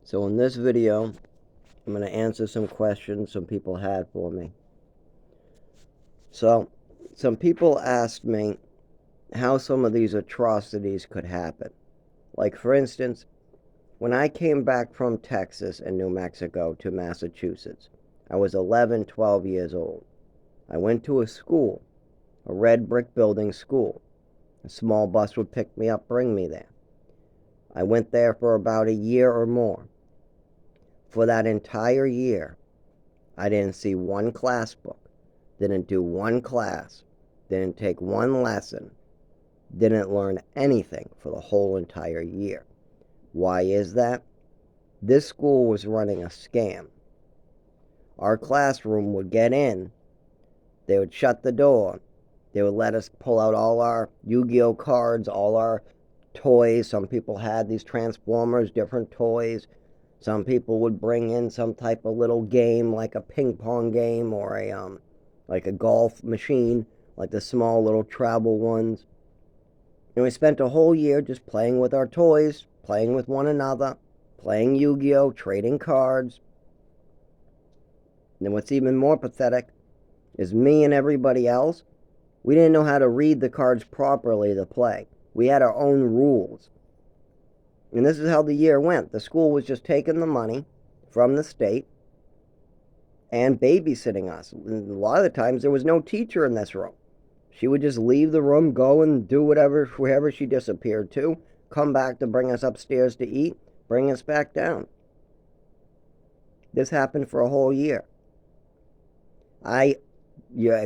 So in this video, I'm going to answer some questions some people had for me. So, some people asked me how some of these atrocities could happen. Like, for instance, when I came back from Texas and New Mexico to Massachusetts, I was 11, 12 years old. I went to a school, a red brick building school. A small bus would pick me up, bring me there. I went there for about a year or more. For that entire year, I didn't see one class book, didn't do one class, didn't take one lesson, didn't learn anything for the whole entire year. Why is that? This school was running a scam. Our classroom would get in, they would shut the door, they would let us pull out all our Yu-Gi-Oh cards, all our toys. Some people had these Transformers, different toys. Some people would bring in some type of little game, like a ping pong game or like a golf machine, like the small little travel ones. And we spent a whole year just playing with our toys, playing with one another, playing Yu-Gi-Oh, trading cards. And what's even more pathetic is me and everybody else, we didn't know how to read the cards properly to play. We had our own rules. And this is how the year went. The school was just taking the money from the state and babysitting us. And a lot of the times there was no teacher in this room. She would just leave the room, go and do wherever she disappeared to, come back to bring us upstairs to eat, bring us back down. This happened for a whole year. If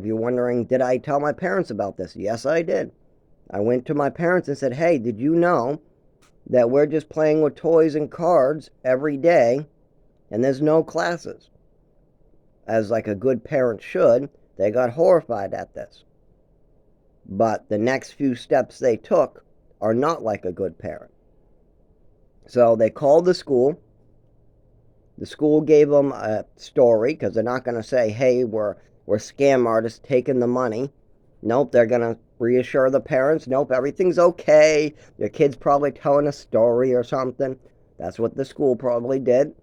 you're wondering, did I tell my parents about this? Yes, I did. I went to my parents and said, hey, did you know that we're just playing with toys and cards every day and there's no classes? As like a good parent should, they got horrified at this. But the next few steps they took are not like a good parent. So they called the school. The school gave them a story, because they're not going to say, hey, we're scam artists taking the money. Nope, they're going to reassure the parents, nope, everything's okay. Your kid's probably telling a story or something. That's what the school probably did.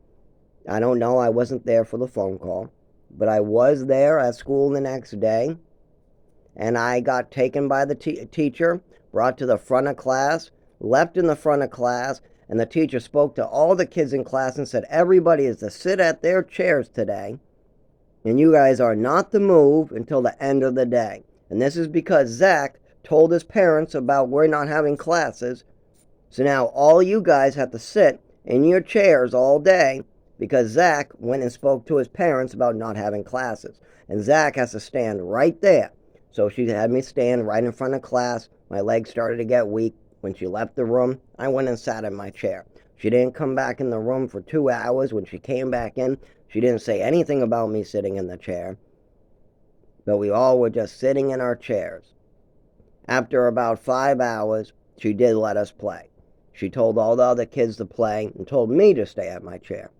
I don't know, I wasn't there for the phone call. But I was there at school the next day. And I got taken by the teacher, brought to the front of class, left in the front of class, and the teacher spoke to all the kids in class and said, everybody is to sit at their chairs today, and you guys are not to move until the end of the day. And this is because Zach told his parents about we're not having classes. So now all you guys have to sit in your chairs all day because Zach went and spoke to his parents about not having classes. And Zach has to stand right there. So she had me stand right in front of class. My legs started to get weak. When she left the room, I went and sat in my chair. She didn't come back in the room for 2 hours. When she came back in, she didn't say anything about me sitting in the chair. But we all were just sitting in our chairs. After about 5 hours, she did let us play. She told all the other kids to play and told me to stay at my chair.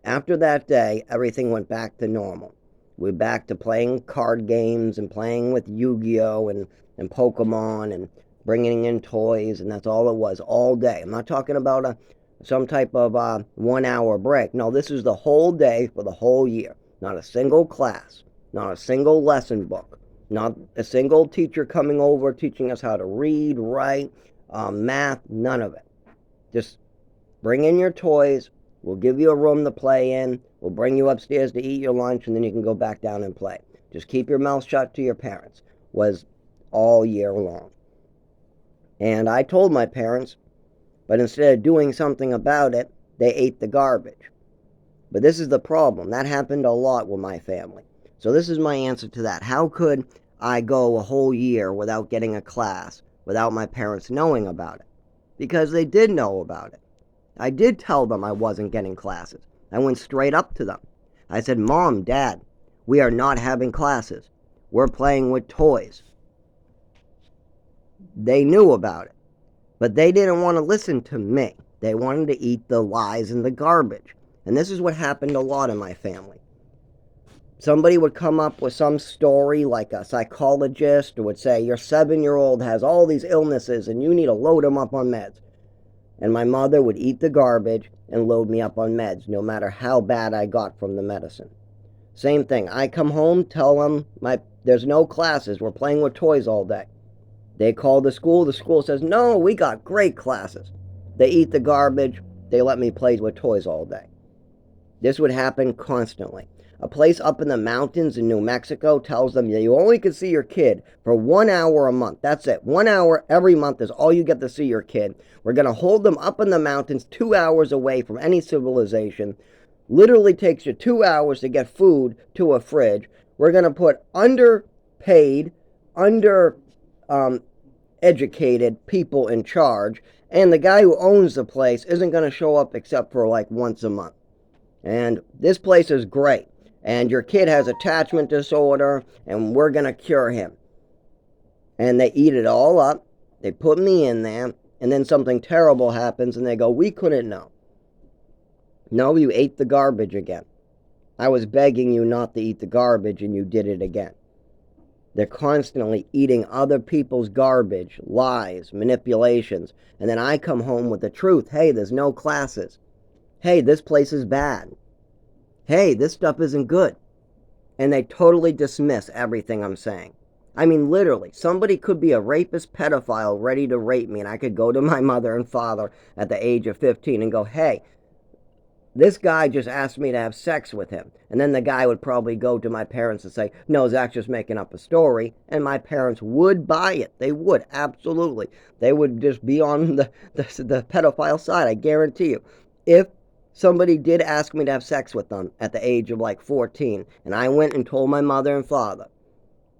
After that day, everything went back to normal. We're back to playing card games and playing with Yu-Gi-Oh! and Pokemon and bringing in toys, and that's all it was, all day. I'm not talking about some type of 1 hour break. No, this is the whole day for the whole year. Not a single class, not a single lesson book, not a single teacher coming over teaching us how to read, write, math, none of it. Just bring in your toys. We'll give you a room to play in. We'll bring you upstairs to eat your lunch, and then you can go back down and play. Just keep your mouth shut to your parents, was all year long. And I told my parents, but instead of doing something about it, they ate the garbage. But this is the problem. That happened a lot with my family. So this is my answer to that. How could I go a whole year without getting a class, without my parents knowing about it? Because they did know about it. I did tell them I wasn't getting classes. I went straight up to them. I said, Mom, Dad, we are not having classes. We're playing with toys. They knew about it. But they didn't want to listen to me. They wanted to eat the lies and the garbage. And this is what happened a lot in my family. Somebody would come up with some story, like a psychologist would say, your 7-year-old has all these illnesses and you need to load him up on meds. And my mother would eat the garbage and load me up on meds, no matter how bad I got from the medicine. Same thing. I come home, tell them there's no classes. We're playing with toys all day. They call the school. The school says, no, we got great classes. They eat the garbage. They let me play with toys all day. This would happen constantly. A place up in the mountains in New Mexico tells them that you only can see your kid for 1 hour a month. That's it. 1 hour every month is all you get to see your kid. We're going to hold them up in the mountains 2 hours away from any civilization. Literally takes you 2 hours to get food to a fridge. We're going to put underpaid, educated people in charge. And the guy who owns the place isn't going to show up except for like once a month. And this place is great. And your kid has attachment disorder, and we're going to cure him. And they eat it all up. They put me in there, and then something terrible happens, and they go, we couldn't know. No, you ate the garbage again. I was begging you not to eat the garbage, and you did it again. They're constantly eating other people's garbage, lies, manipulations, and then I come home with the truth. Hey, there's no classes. Hey, this place is bad. Hey, this stuff isn't good. And they totally dismiss everything I'm saying. I mean, literally, somebody could be a rapist pedophile ready to rape me, and I could go to my mother and father at the age of 15 and go, hey, this guy just asked me to have sex with him. And then the guy would probably go to my parents and say, no, Zach's just making up a story. And my parents would buy it. They would, absolutely. They would just be on the pedophile side, I guarantee you. If somebody did ask me to have sex with them at the age of like 14, and I went and told my mother and father,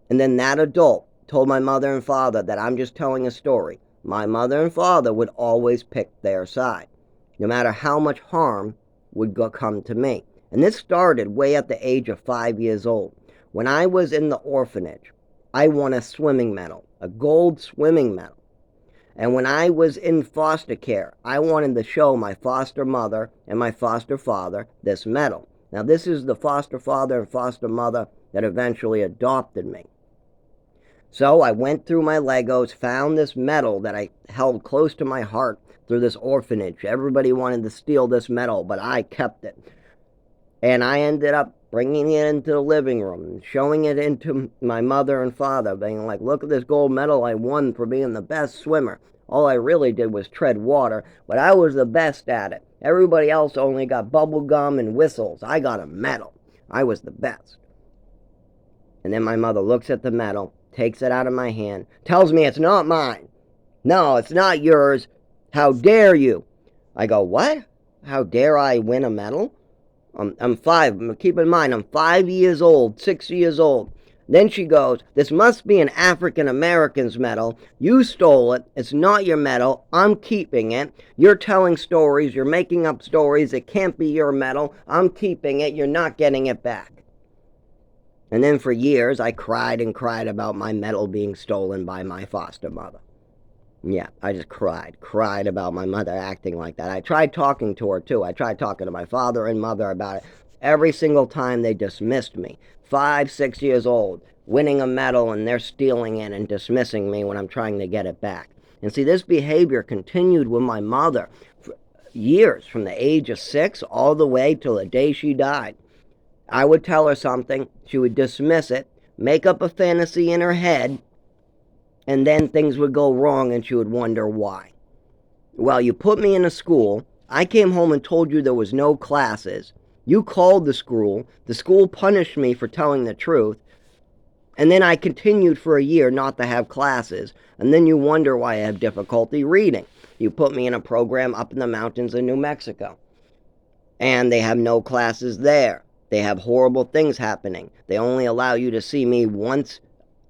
and then that adult told my mother and father that I'm just telling a story, my mother and father would always pick their side, no matter how much harm would come to me. And this started way at the age of 5 years old. When I was in the orphanage, I won a swimming medal, a gold swimming medal. And when I was in foster care, I wanted to show my foster mother and my foster father this medal. Now, this is the foster father and foster mother that eventually adopted me. So I went through my Legos, found this medal that I held close to my heart through this orphanage. Everybody wanted to steal this medal, but I kept it. And I ended up bringing it into the living room and showing it into my mother and father, being like, look at this gold medal I won for being the best swimmer. All I really did was tread water, but I was the best at it. Everybody else only got bubble gum and whistles. I got a medal. I was the best. And then my mother looks at the medal, takes it out of my hand, tells me it's not mine. No, it's not yours. How dare you? I go, what? How dare I win a medal? I'm 5. Keep in mind, I'm 5 years old, 6 years old. Then she goes, this must be an African American's medal. You stole it. It's not your medal. I'm keeping it. You're telling stories. You're making up stories. It can't be your medal. I'm keeping it. You're not getting it back. And then for years, I cried and cried about my medal being stolen by my foster mother. Yeah, I just cried about my mother acting like that. I tried talking to her, too. I tried talking to my father and mother about it. Every single time they dismissed me. 5, 6 years old, winning a medal, and they're stealing it and dismissing me when I'm trying to get it back. And see, this behavior continued with my mother for years, from the age of 6 all the way till the day she died. I would tell her something, she would dismiss it, make up a fantasy in her head, and then things would go wrong and she would wonder why. Well, you put me in a school, I came home and told you there was no classes. You called the school punished me for telling the truth, and then I continued for a year not to have classes, and then you wonder why I have difficulty reading. You put me in a program up in the mountains in New Mexico, and they have no classes there. They have horrible things happening. They only allow you to see me once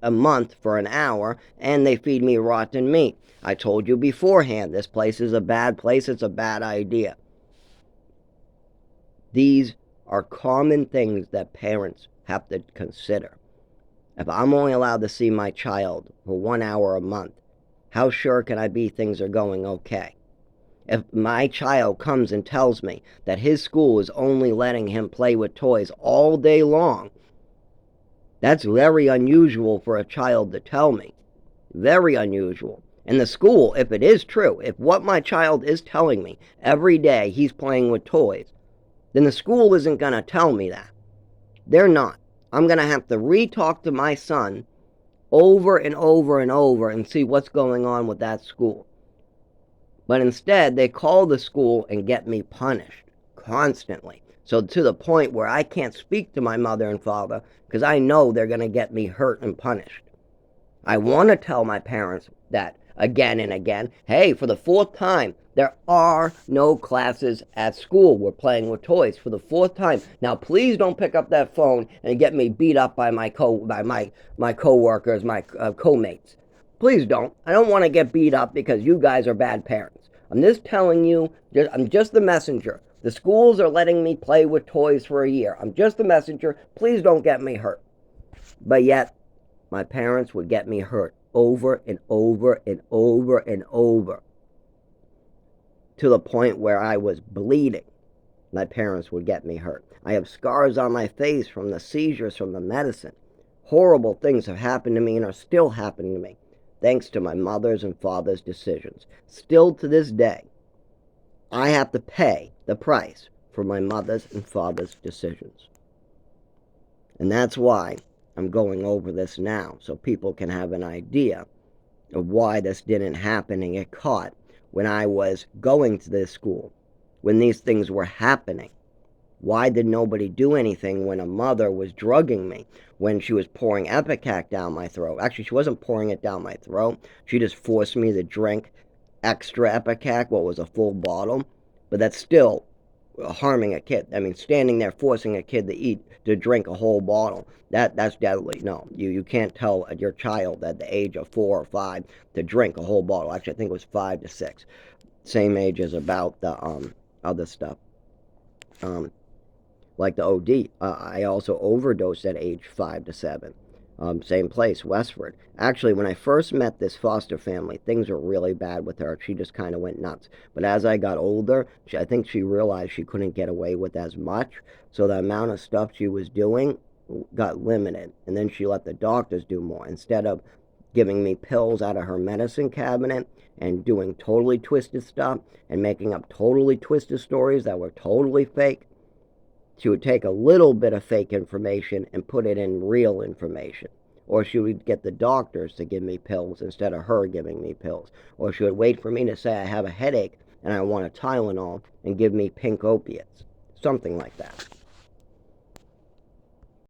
a month for an hour, and they feed me rotten meat. I told you beforehand, this place is a bad place, it's a bad idea. These are common things that parents have to consider. If I'm only allowed to see my child for 1 hour a month, how sure can I be things are going okay? If my child comes and tells me that his school is only letting him play with toys all day long, that's very unusual for a child to tell me. Very unusual. And the school, if it is true, if what my child is telling me every day he's playing with toys, then the school isn't going to tell me that. They're not. I'm going to have to re-talk to my son over and over and over and see what's going on with that school. But instead, they call the school and get me punished constantly. So to the point where I can't speak to my mother and father because I know they're going to get me hurt and punished. I want to tell my parents that again and again. Hey, for the 4th time, there are no classes at school. We're playing with toys for the 4th time. Now, please don't pick up that phone and get me beat up by my coworkers, my co-mates. Please don't. I don't want to get beat up because you guys are bad parents. I'm just telling you, I'm just the messenger. The schools are letting me play with toys for a year. I'm just the messenger. Please don't get me hurt. But yet, my parents would get me hurt over and over and over and over to the point where I was bleeding. My parents would get me hurt. I have scars on my face from the seizures from the medicine. Horrible things have happened to me and are still happening to me, thanks to my mother's and father's decisions. Still to this day, I have to pay the price for my mother's and father's decisions. And that's why I'm going over this now, so people can have an idea of why this didn't happen and get caught when I was going to this school, when these things were happening. Why did nobody do anything when a mother was drugging me, when she was pouring Epicac down my throat? Actually, she wasn't pouring it down my throat. She just forced me to drink extra Epicac, what was a full bottle. But that's still harming a kid. I mean, standing there forcing a kid to drink a whole bottle, that's deadly. No, you can't tell your child at the age of 4 or 5 to drink a whole bottle. Actually, I think it was 5 to 6. Same age as about the other stuff. Like the OD. I also overdosed at age 5 to 7. Same place, Westford. Actually, when I first met this foster family, things were really bad with her. She just kind of went nuts. But as I got older, I think she realized she couldn't get away with as much. So the amount of stuff she was doing got limited. And then she let the doctors do more. Instead of giving me pills out of her medicine cabinet and doing totally twisted stuff and making up totally twisted stories that were totally fake, she would take a little bit of fake information and put it in real information. Or she would get the doctors to give me pills instead of her giving me pills. Or she would wait for me to say I have a headache and I want a Tylenol and give me pink opiates. Something like that.